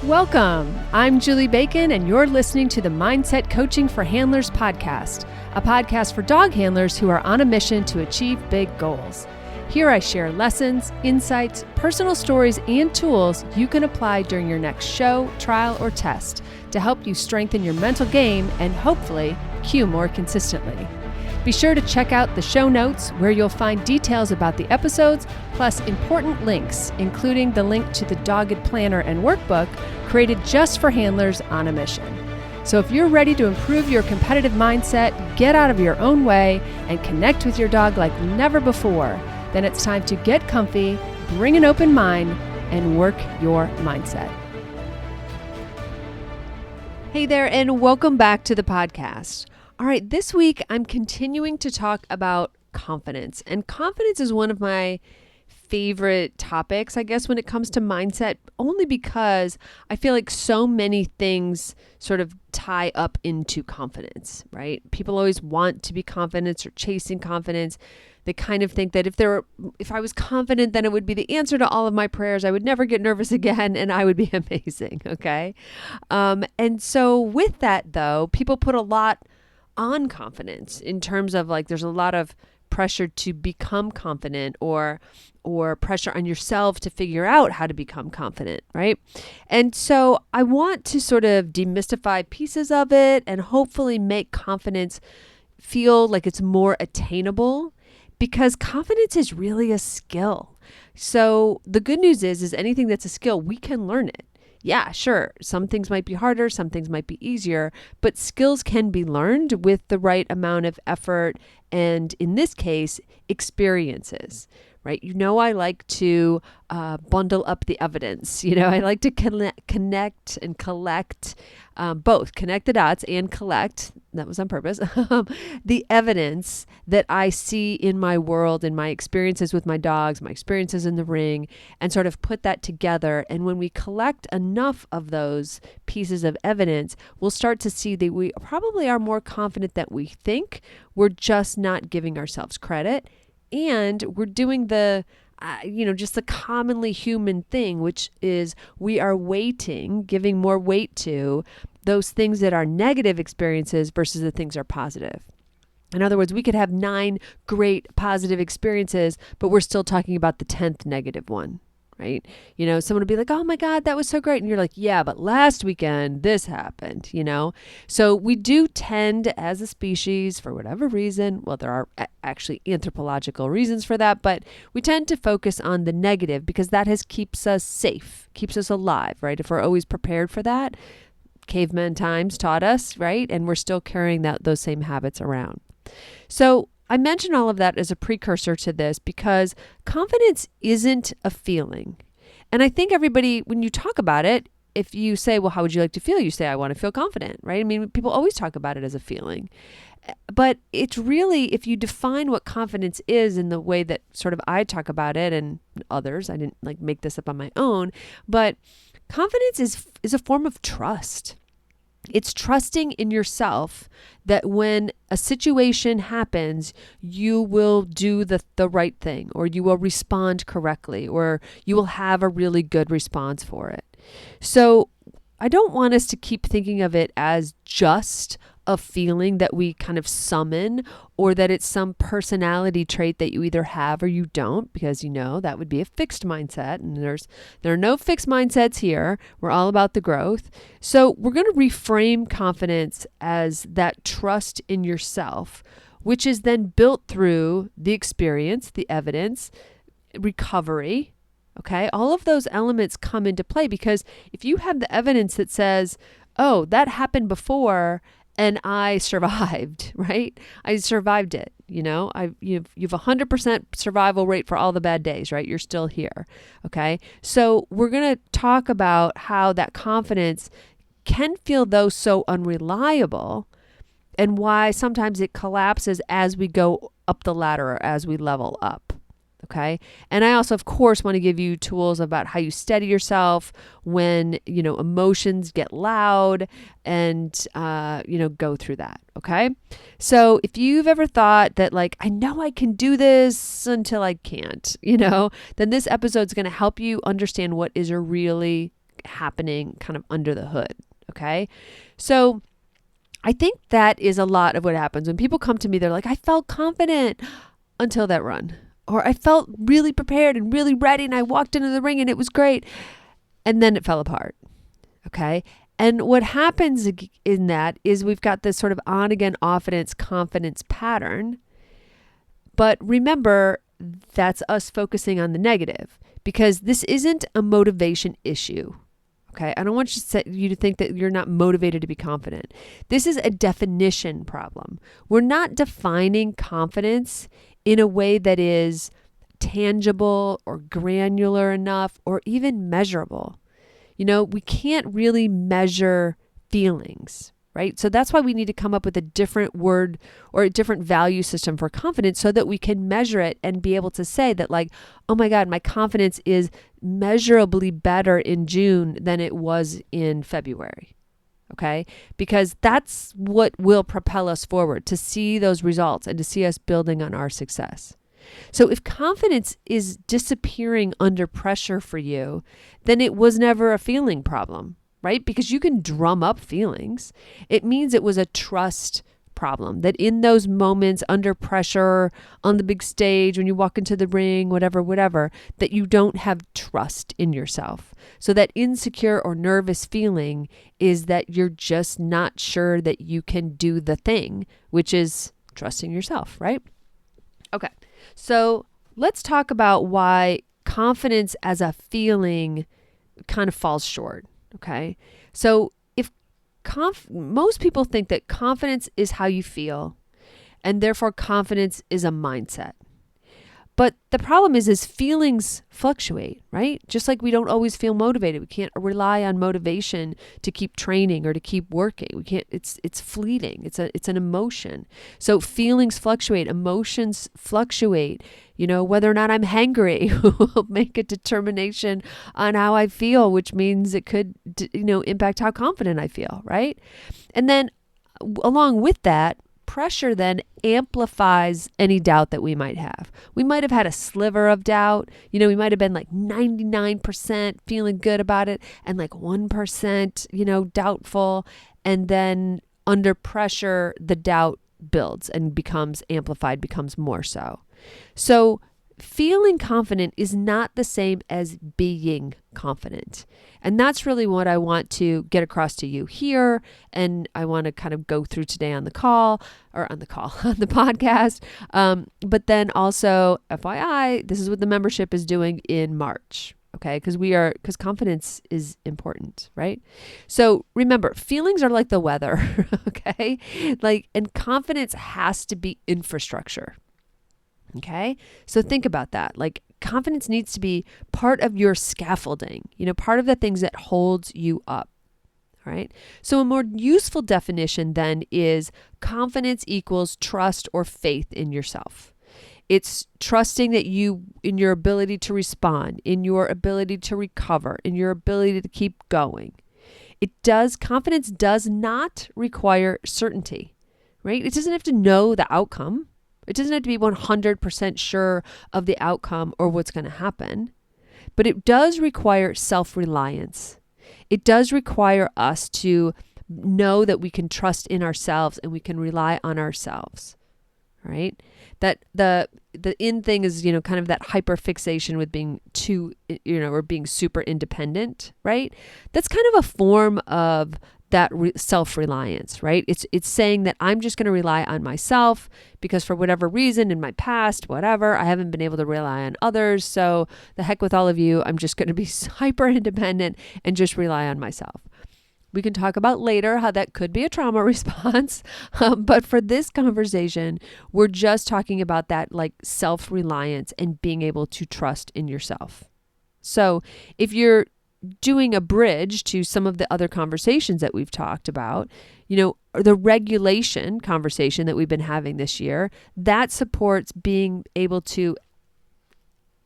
Welcome. I'm Julie Bacon, and you're listening to the Mindset Coaching for Handlers podcast, a podcast for dog handlers who are on a mission to achieve big goals. Here I share lessons, insights, personal stories, and tools you can apply during your next show, trial, or test to help you strengthen your mental game and hopefully cue more consistently. Be sure to check out the show notes where you'll find details about the episodes, plus important links, including the link to the Dogged Planner and Workbook created just for handlers on a mission. So if you're ready to improve your competitive mindset, get out of your own way, and connect with your dog like never before, then it's time to get comfy, bring an open mind, and work your mindset. Hey there, and welcome back to the podcast. All right, this week I'm continuing to talk about confidence. And confidence is one of my favorite topics, I guess, when it comes to mindset, only because I feel like so many things sort of tie up into confidence, right? People always want to be confident or chasing confidence. They kind of think that if I was confident, then it would be the answer to all of my prayers. I would never get nervous again and I would be amazing, okay? And so with that, though, people put a lot on confidence in terms of like there's a lot of pressure to become confident or pressure on yourself to figure out how to become confident, right? And so I want to sort of demystify pieces of it and hopefully make confidence feel like it's more attainable, because confidence is really a skill. So the good news is anything that's a skill, we can learn it. Yeah, sure. Some things might be harder, some things might be easier, but skills can be learned with the right amount of effort and, in this case, experiences, right? I like to bundle up the evidence. I like to connect and collect, both connect the dots and collect, that was on purpose, the evidence that I see in my world, in my experiences with my dogs, my experiences in the ring, and sort of put that together. And when we collect enough of those pieces of evidence, we'll start to see that we probably are more confident than we think. We're just not giving ourselves credit. And we're doing the, just the commonly human thing, which is we are giving more weight to those things that are negative experiences versus the things that are positive. In other words, we could have 9 great positive experiences, but we're still talking about the 10th negative one, right? Someone would be like, oh my God, that was so great. And you're like, yeah, but last weekend this happened, So we do tend as a species, for whatever reason, well, there are actually anthropological reasons for that, but we tend to focus on the negative because that keeps us safe, keeps us alive, right? If we're always prepared for that, caveman times taught us, right? And we're still carrying those same habits around. So I mention all of that as a precursor to this because confidence isn't a feeling. And I think everybody, when you talk about it, if you say, well, how would you like to feel? You say, I want to feel confident, right? I mean, people always talk about it as a feeling. But it's really, if you define what confidence is in the way that sort of I talk about it and others, I didn't make this up on my own, but confidence is a form of trust. It's trusting in yourself that when a situation happens, you will do the right thing, or you will respond correctly, or you will have a really good response for it. So I don't want us to keep thinking of it as just a feeling that we kind of summon, or that it's some personality trait that you either have or you don't, because that would be a fixed mindset, and there are no fixed mindsets here. We're all about the growth. So we're going to reframe confidence as that trust in yourself, which is then built through the experience, the evidence, recovery. Okay, all of those elements come into play, because if you have the evidence that says, oh, that happened before and I survived, right? I survived it. You've 100% survival rate for all the bad days, right? You're still here. Okay. So we're going to talk about how that confidence can feel, though, so unreliable, and why sometimes it collapses as we go up the ladder or as we level up. Okay. And I also, of course, want to give you tools about how you steady yourself when, emotions get loud and, go through that. Okay. So if you've ever thought that I know I can do this until I can't, then this episode is going to help you understand what is a really happening kind of under the hood. Okay. So I think that is a lot of what happens when people come to me. They're like, I felt confident until that run, or I felt really prepared and really ready, and I walked into the ring and it was great. And then it fell apart. Okay. And what happens in that is we've got this sort of on again, off again confidence pattern. But remember, that's us focusing on the negative, because this isn't a motivation issue. Okay. I don't want you to think that you're not motivated to be confident. This is a definition problem. We're not defining confidence in a way that is tangible or granular enough or even measurable. We can't really measure feelings, right? So that's why we need to come up with a different word or a different value system for confidence so that we can measure it and be able to say that, like, oh my God, my confidence is measurably better in June than it was in February. Okay? Because that's what will propel us forward, to see those results and to see us building on our success. So if confidence is disappearing under pressure for you, then it was never a feeling problem, right? Because you can drum up feelings. It means it was a trust problem, that in those moments under pressure, on the big stage, when you walk into the ring, whatever, that you don't have trust in yourself. So that insecure or nervous feeling is that you're just not sure that you can do the thing, which is trusting yourself, right? Okay. So let's talk about why confidence as a feeling kind of falls short. Okay. So if most people think that confidence is how you feel, and therefore confidence is a mindset. But the problem is feelings fluctuate, right? Just like we don't always feel motivated. We can't rely on motivation to keep training or to keep working. We can't, it's fleeting. It's an emotion. So feelings fluctuate, emotions fluctuate. Whether or not I'm hangry will make a determination on how I feel, which means it could, impact how confident I feel, right? And then along with that, pressure then amplifies any doubt that we might have. We might have had a sliver of doubt. We might have been like 99% feeling good about it and like 1%, doubtful. And then under pressure, the doubt builds and becomes amplified, becomes more so. So feeling confident is not the same as being confident. And that's really what I want to get across to you here. And I want to kind of go through today on the podcast. But then also, FYI, this is what the membership is doing in March. Okay. Because confidence is important, right? So remember, feelings are like the weather. Okay. And confidence has to be infrastructure. Okay. So think about that. Confidence needs to be part of your scaffolding, part of the things that holds you up. All right. So a more useful definition then is confidence equals trust or faith in yourself. It's trusting that in your ability to respond, in your ability to recover, in your ability to keep going. Confidence does not require certainty, right? It doesn't have to know the outcome. It doesn't have to be 100% sure of the outcome or what's going to happen, but it does require self-reliance. It does require us to know that we can trust in ourselves and we can rely on ourselves, right? That the in thing is, kind of that hyperfixation with being or being super independent, right? That's kind of a form of that self-reliance, right? It's saying that I'm just going to rely on myself because for whatever reason in my past, whatever, I haven't been able to rely on others. So the heck with all of you, I'm just going to be hyper independent and just rely on myself. We can talk about later how that could be a trauma response. But for this conversation, we're just talking about that self-reliance and being able to trust in yourself. So if you're doing a bridge to some of the other conversations that we've talked about, the regulation conversation that we've been having this year, that supports being able to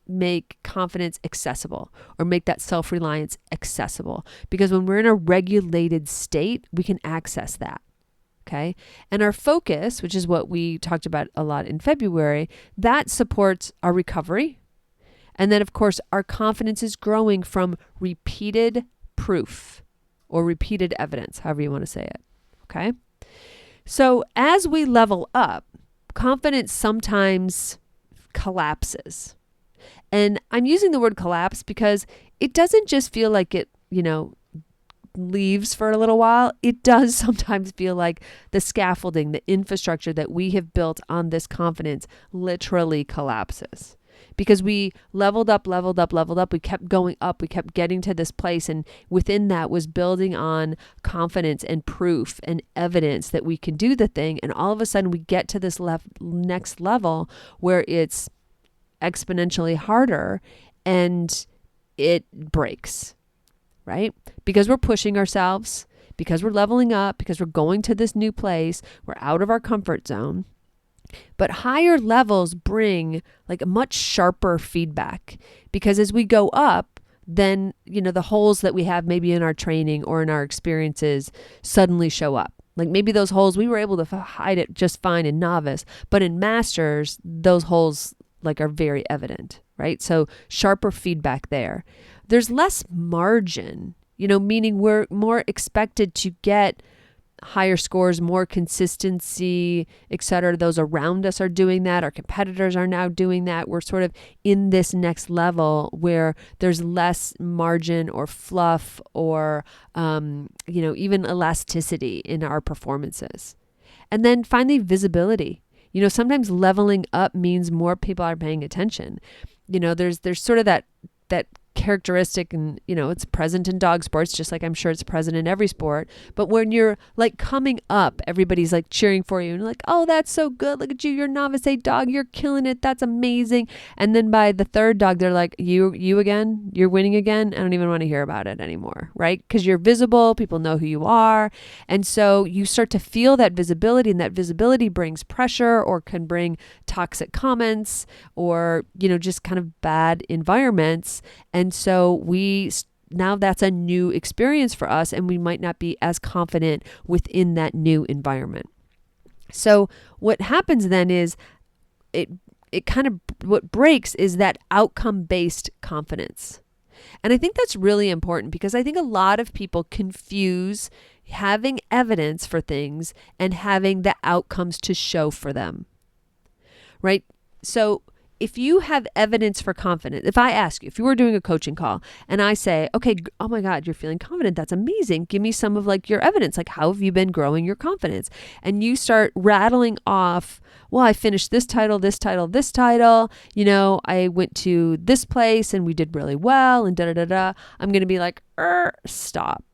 make confidence accessible or make that self-reliance accessible. Because when we're in a regulated state, we can access that. Okay. And our focus, which is what we talked about a lot in February, that supports our recovery. And then, of course, our confidence is growing from repeated proof or repeated evidence, however you want to say it. Okay. So as we level up, confidence sometimes collapses. And I'm using the word collapse because it doesn't just feel like it, leaves for a little while. It does sometimes feel like the scaffolding, the infrastructure that we have built on this confidence literally collapses. Because we leveled up. We kept going up. We kept getting to this place. And within that was building on confidence and proof and evidence that we can do the thing. And all of a sudden we get to this next level where it's exponentially harder and it breaks, right? Because we're pushing ourselves, because we're leveling up, because we're going to this new place, we're out of our comfort zone. But higher levels bring like a much sharper feedback, because as we go up, then, the holes that we have maybe in our training or in our experiences suddenly show up. Like maybe those holes, we were able to hide it just fine in novice, but in masters, those holes are very evident, right? So sharper feedback there. There's less margin, meaning we're more expected to get higher scores, more consistency, et cetera. Those around us are doing that. Our competitors are now doing that. We're sort of in this next level where there's less margin or fluff or, even elasticity in our performances. And then finally, visibility. Sometimes leveling up means more people are paying attention. There's sort of that characteristic, and it's present in dog sports, just like I'm sure it's present in every sport. But when you're coming up, everybody's cheering for you and like, oh, that's so good, look at you, you're novice A dog, you're killing it, that's amazing. And then by the third dog, they're like, you again, you're winning again, I don't even want to hear about it anymore, right? Because you're visible, people know who you are. And so you start to feel that visibility, and that visibility brings pressure or can bring toxic comments or just kind of bad environments. And so now that's a new experience for us, and we might not be as confident within that new environment. So what happens then is what breaks is that outcome-based confidence. And I think that's really important, because I think a lot of people confuse having evidence for things and having the outcomes to show for them, right? So if you have evidence for confidence, if I ask you, if you were doing a coaching call and I say, okay, oh my God, you're feeling confident. That's amazing. Give me some of your evidence. How have you been growing your confidence? And you start rattling off, well, I finished this title, this title, this title. I went to this place and we did really well and da-da-da-da. I'm going to be like, stop.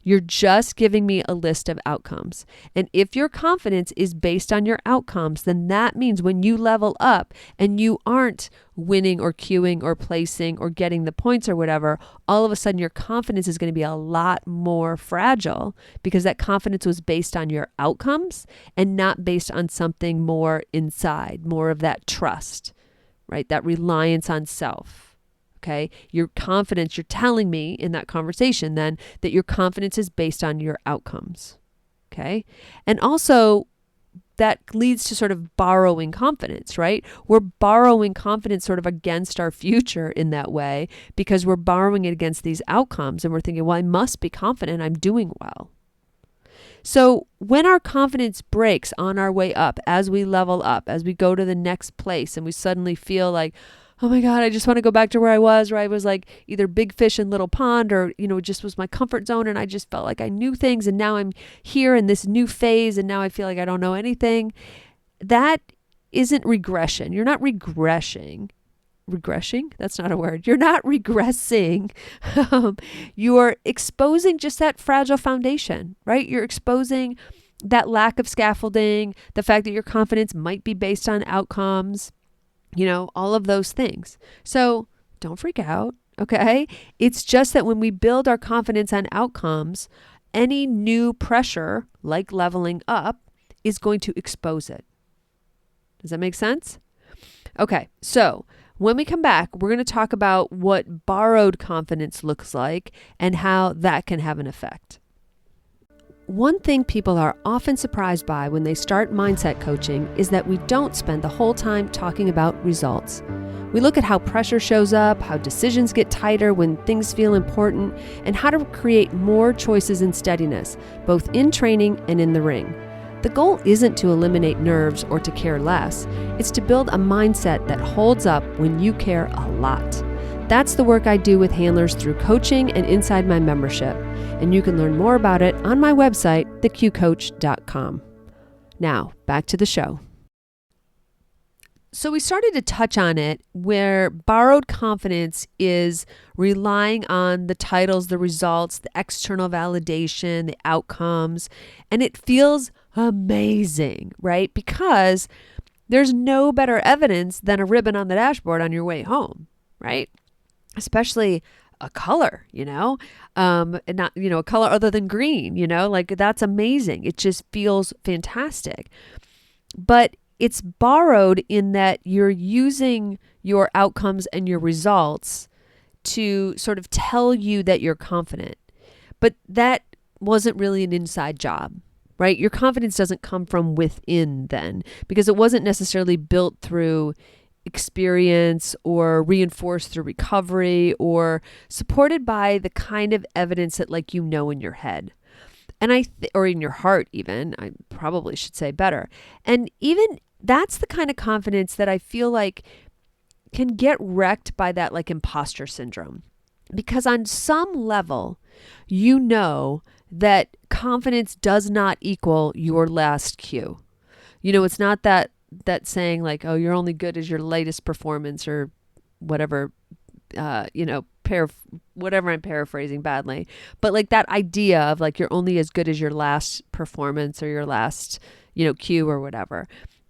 You're just giving me a list of outcomes. And if your confidence is based on your outcomes, then that means when you level up and you aren't winning or queuing or placing or getting the points or whatever, all of a sudden your confidence is going to be a lot more fragile, because that confidence was based on your outcomes and not based on something more inside, more of that trust, right? That reliance on self. Okay, your confidence, you're telling me in that conversation then that your confidence is based on your outcomes. Okay. And also that leads to sort of borrowing confidence, right? We're borrowing confidence sort of against our future in that way, because we're borrowing it against these outcomes and we're thinking, well, I must be confident I'm doing well. So when our confidence breaks on our way up, as we level up, as we go to the next place and we suddenly feel like, oh my God, I just want to go back to where I was either big fish in little pond or, it just was my comfort zone and I just felt like I knew things, and now I'm here in this new phase and now I feel like I don't know anything. That isn't regression. You're not regressing. Regressing? That's not a word. You're not regressing. You're exposing just that fragile foundation, right? You're exposing that lack of scaffolding, the fact that your confidence might be based on outcomes, all of those things. So don't freak out, okay? It's just that when we build our confidence on outcomes, any new pressure, like leveling up, is going to expose it. Does that make sense? Okay, so when we come back, we're going to talk about what borrowed confidence looks like and how that can have an effect. One thing people are often surprised by when they start mindset coaching is that we don't spend the whole time talking about results. We look at how pressure shows up, how decisions get tighter when things feel important, and how to create more choices and steadiness, both in training and in the ring. The goal isn't to eliminate nerves or to care less. It's to build a mindset that holds up when you care a lot. That's the work I do with handlers through coaching and inside my membership. And you can learn more about it on my website, theqcoach.com. Now, back to the show. So we started to touch on it where borrowed confidence is relying on the titles, the results, the external validation, the outcomes, and it feels amazing, right? Because there's no better evidence than a ribbon on the dashboard on your way home, right? Especially a color, and not, a color other than green, like that's amazing. It just feels fantastic. But it's borrowed in that you're using your outcomes and your results to sort of tell you that you're confident. But that wasn't really an inside job, right? Your confidence doesn't come from within then, because it wasn't necessarily built through experience or reinforced through recovery or supported by the kind of evidence that in your head. And or in your heart even, I probably should say better. And even that's the kind of confidence that I feel like can get wrecked by that imposter syndrome. Because on some level, that confidence does not equal your last cue. It's not that saying you're only good as your latest performance or whatever, whatever I'm paraphrasing badly, but that idea of you're only as good as your last performance or your last, cue or whatever.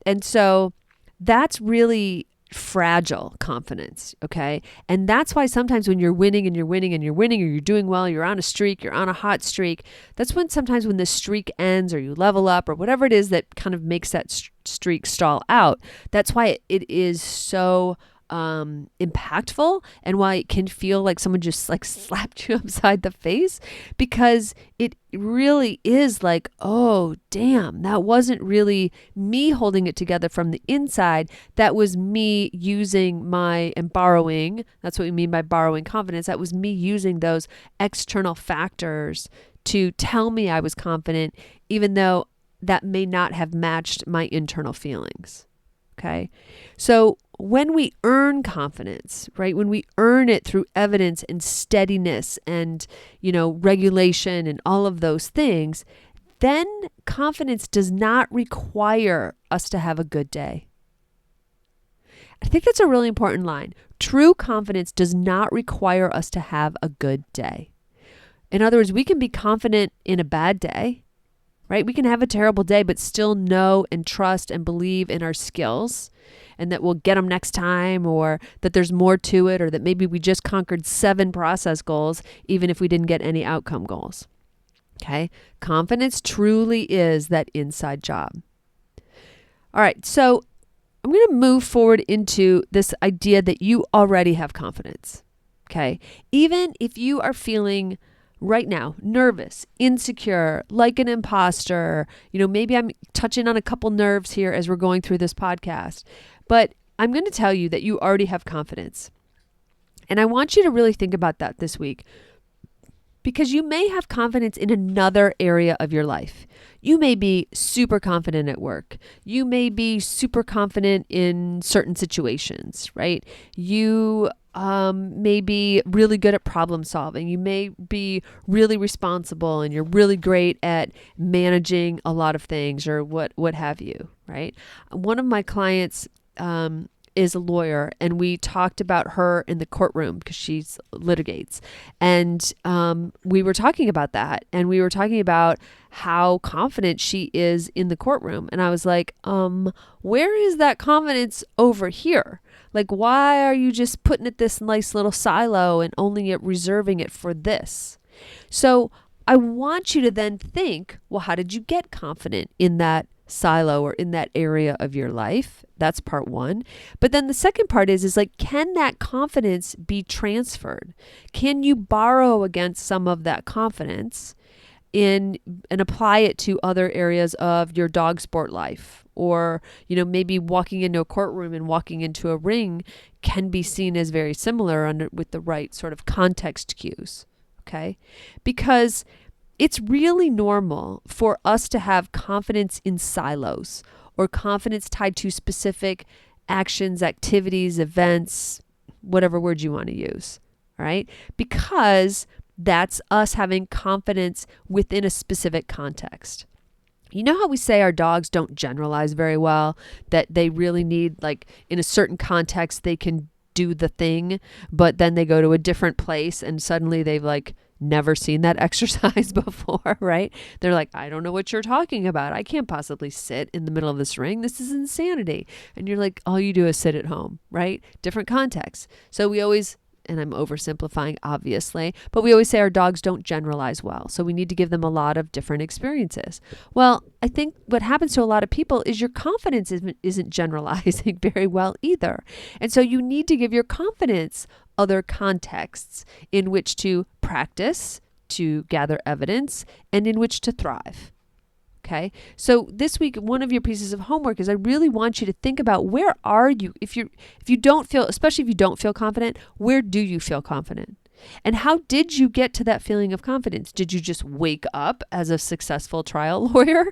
And so that's really fragile confidence. Okay. And that's why sometimes when you're winning and you're winning and you're winning, or you're doing well, you're on a streak, you're on a hot streak, that's when sometimes when the streak ends or you level up or whatever it is that kind of makes that streak stall out, that's why it is so impactful and why it can feel like someone just slapped you upside the face, because it really is oh damn, that wasn't really me holding it together from the inside. That was me using and borrowing. That's what we mean by borrowing confidence. That was me using those external factors to tell me I was confident, even though that may not have matched my internal feelings. Okay. So when we earn confidence, right, when we earn it through evidence and steadiness and, regulation and all of those things, then confidence does not require us to have a good day. I think that's a really important line. True confidence does not require us to have a good day. In other words, we can be confident in a bad day, right? We can have a terrible day, but still know and trust and believe in our skills and that we'll get them next time, or that there's more to it, or that maybe we just conquered 7 process goals, even if we didn't get any outcome goals. Okay. Confidence truly is that inside job. All right. So I'm going to move forward into this idea that you already have confidence. Okay. Even if you are feeling right now nervous, insecure, like an imposter, maybe I'm touching on a couple nerves here as we're going through this podcast, but I'm going to tell you that you already have confidence. And I want you to really think about that this week, because you may have confidence in another area of your life. You may be super confident at work. You may be super confident in certain situations, right? You may be really good at problem solving. You may be really responsible and you're really great at managing a lot of things, or what have you, right? One of my clients is a lawyer, and we talked about her in the courtroom because she litigates. And we were talking about that, and we were talking about how confident she is in the courtroom. And I was like, where is that confidence over here? Why are you just putting it this nice little silo and only reserving it for this? So I want you to then think, well, how did you get confident in that silo or in that area of your life? That's part one. But then the second part is can that confidence be transferred? Can you borrow against some of that confidence in and apply it to other areas of your dog sport life. Or, maybe walking into a courtroom and walking into a ring can be seen as very similar with the right sort of context cues. Okay? Because it's really normal for us to have confidence in silos or confidence tied to specific actions, activities, events, whatever word you want to use. All right? Because that's us having confidence within a specific context. You know how we say our dogs don't generalize very well, that they really need, like, in a certain context, they can do the thing, but then they go to a different place and suddenly they've never seen that exercise before, right? They're like, I don't know what you're talking about. I can't possibly sit in the middle of this ring. This is insanity. And you're like, all you do is sit at home, right? Different context. So we always, and I'm oversimplifying obviously, but we always say our dogs don't generalize well. So we need to give them a lot of different experiences. Well, I think what happens to a lot of people is your confidence isn't generalizing very well either. And so you need to give your confidence other contexts in which to practice, to gather evidence, and in which to thrive. Okay. So this week, one of your pieces of homework is I really want you to think about, where are you? If you don't feel, especially if you don't feel confident, where do you feel confident? And how did you get to that feeling of confidence? Did you just wake up as a successful trial lawyer?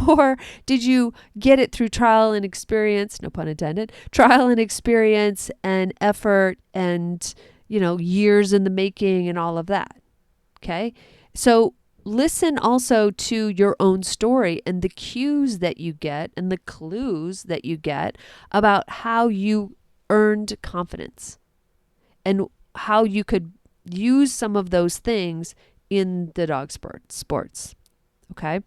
Or did you get it through trial and experience, no pun intended, trial and experience and effort and, years in the making and all of that? Okay. So listen also to your own story and the cues that you get and the clues that you get about how you earned confidence and how you could use some of those things in the dog sports. Okay.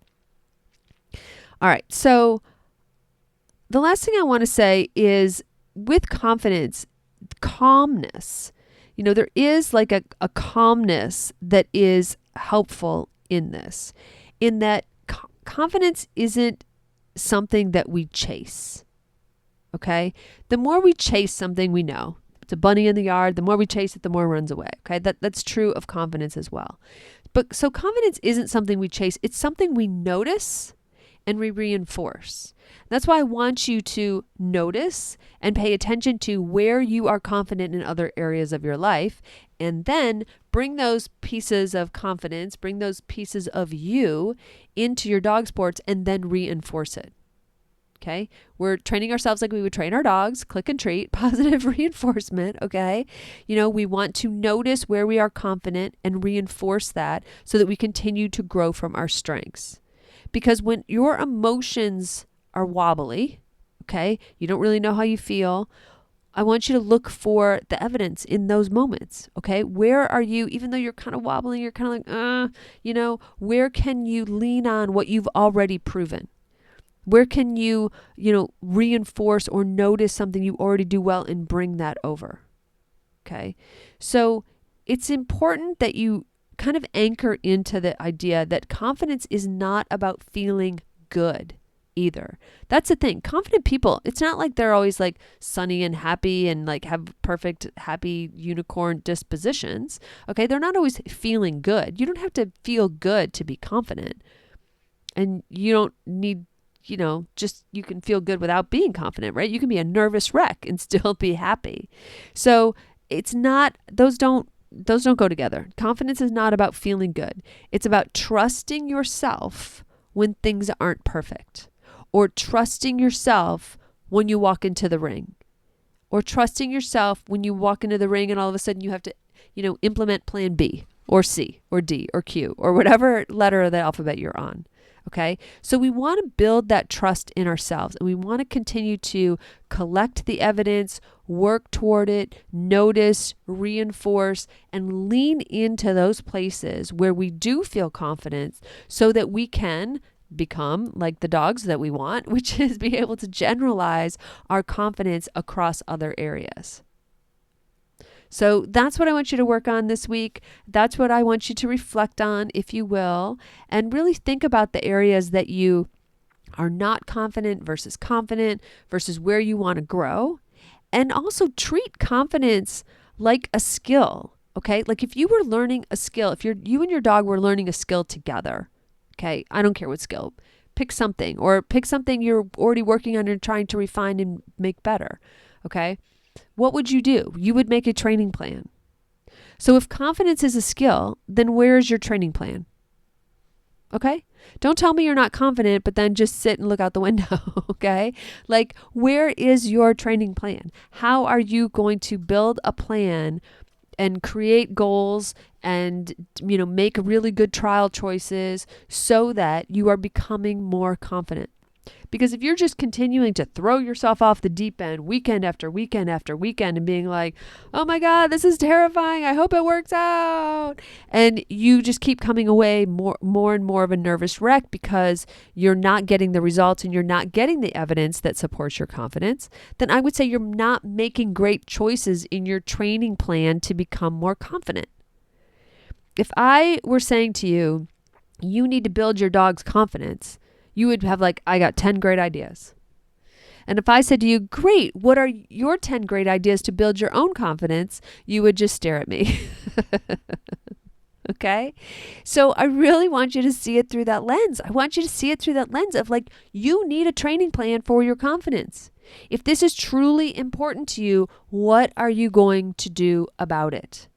All right. So the last thing I want to say is, with confidence, calmness, there is like a calmness that is helpful in this, in that confidence isn't something that we chase. Okay. The more we chase something, we know it's a bunny in the yard. The more we chase it, the more it runs away. Okay. That's true of confidence as well. But so confidence isn't something we chase. It's something we notice and we reinforce. That's why I want you to notice and pay attention to where you are confident in other areas of your life, and then bring those pieces of confidence, bring those pieces of you into your dog sports, and then reinforce it. Okay. We're training ourselves like we would train our dogs, click and treat, positive reinforcement. Okay. We want to notice where we are confident and reinforce that so that we continue to grow from our strengths. Because when your emotions are wobbly, okay, you don't really know how you feel, I want you to look for the evidence in those moments. Okay. Where are you, even though you're kind of wobbling, you're kind of like, where can you lean on what you've already proven? Where can you, reinforce or notice something you already do well and bring that over? Okay. So it's important that you kind of anchor into the idea that confidence is not about feeling good either. That's the thing. Confident people, it's not like they're always like sunny and happy and like have perfect, happy unicorn dispositions. Okay. They're not always feeling good. You don't have to feel good to be confident. And you don't need, you can feel good without being confident, right? You can be a nervous wreck and still be happy. So it's not, those don't go together. Confidence is not about feeling good. It's about trusting yourself when things aren't perfect, or trusting yourself when you walk into the ring, or trusting yourself when you walk into the ring and all of a sudden you have to, implement plan B or C or D or Q or whatever letter of the alphabet you're on. Okay. So we want to build that trust in ourselves, and we want to continue to collect the evidence, work toward it, notice, reinforce, and lean into those places where we do feel confidence so that we can become like the dogs that we want, which is be able to generalize our confidence across other areas. So that's what I want you to work on this week. That's what I want you to reflect on, if you will, and really think about the areas that you are not confident versus where you want to grow. And also treat confidence like a skill. Okay. Like if you were learning a skill, if you and your dog were learning a skill together, Okay. I don't care what skill. Pick something, or pick something you're already working on and trying to refine and make better. Okay. What would you do? You would make a training plan. So if confidence is a skill, then where is your training plan? Okay? Don't tell me you're not confident, but then just sit and look out the window, okay? Like, where is your training plan? How are you going to build a plan and create goals and, make really good trial choices so that you are becoming more confident? Because if you're just continuing to throw yourself off the deep end weekend after weekend after weekend and being like, oh my God, this is terrifying, I hope it works out, and you just keep coming away more and more of a nervous wreck because you're not getting the results and you're not getting the evidence that supports your confidence, then I would say you're not making great choices in your training plan to become more confident. If I were saying to you, you need to build your dog's confidence, you would have I got 10 great ideas. And if I said to you, great, what are your 10 great ideas to build your own confidence? You would just stare at me. Okay? So I really want you to see it through that lens. I want you to see it through that lens of you need a training plan for your confidence. If this is truly important to you, what are you going to do about it?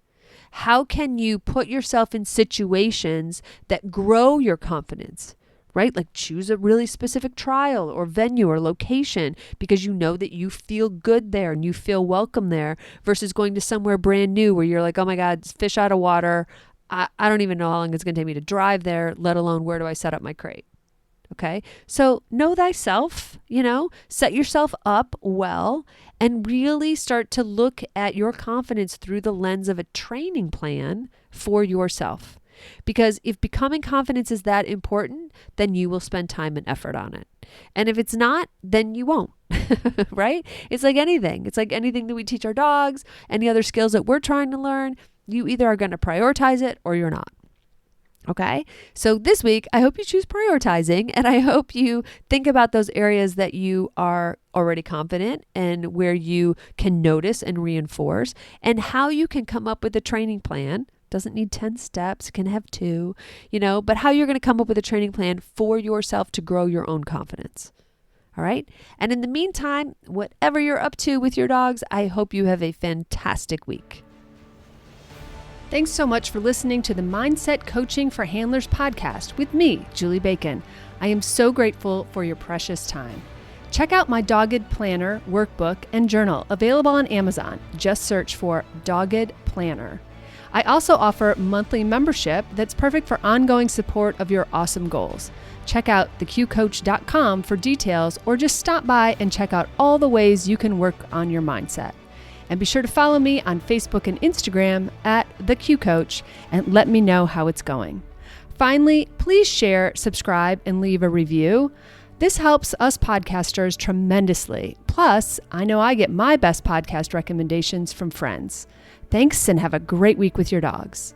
How can you put yourself in situations that grow your confidence? Right? Choose a really specific trial or venue or location because you know that you feel good there and you feel welcome there versus going to somewhere brand new where you're oh my God, it's fish out of water. I don't even know how long it's going to take me to drive there, let alone where do I set up my crate. Okay. So know thyself, set yourself up well and really start to look at your confidence through the lens of a training plan for yourself. Because if becoming confident is that important, then you will spend time and effort on it. And if it's not, then you won't, right? It's like anything. It's like anything that we teach our dogs, any other skills that we're trying to learn, you either are going to prioritize it or you're not. Okay? So this week, I hope you choose prioritizing and I hope you think about those areas that you are already confident and where you can notice and reinforce and how you can come up with a training plan. Doesn't need 10 steps, can have 2, but how you're going to come up with a training plan for yourself to grow your own confidence. All right. And in the meantime, whatever you're up to with your dogs, I hope you have a fantastic week. Thanks so much for listening to the Mindset Coaching for Handlers podcast with me, Julie Bacon. I am so grateful for your precious time. Check out my Dogged Planner workbook and journal available on Amazon. Just search for Dogged Planner. I also offer monthly membership that's perfect for ongoing support of your awesome goals. Check out theqcoach.com for details or just stop by and check out all the ways you can work on your mindset. And be sure to follow me on Facebook and Instagram at theqcoach and let me know how it's going. Finally, please share, subscribe, and leave a review. This helps us podcasters tremendously. Plus, I know I get my best podcast recommendations from friends. Thanks and have a great week with your dogs.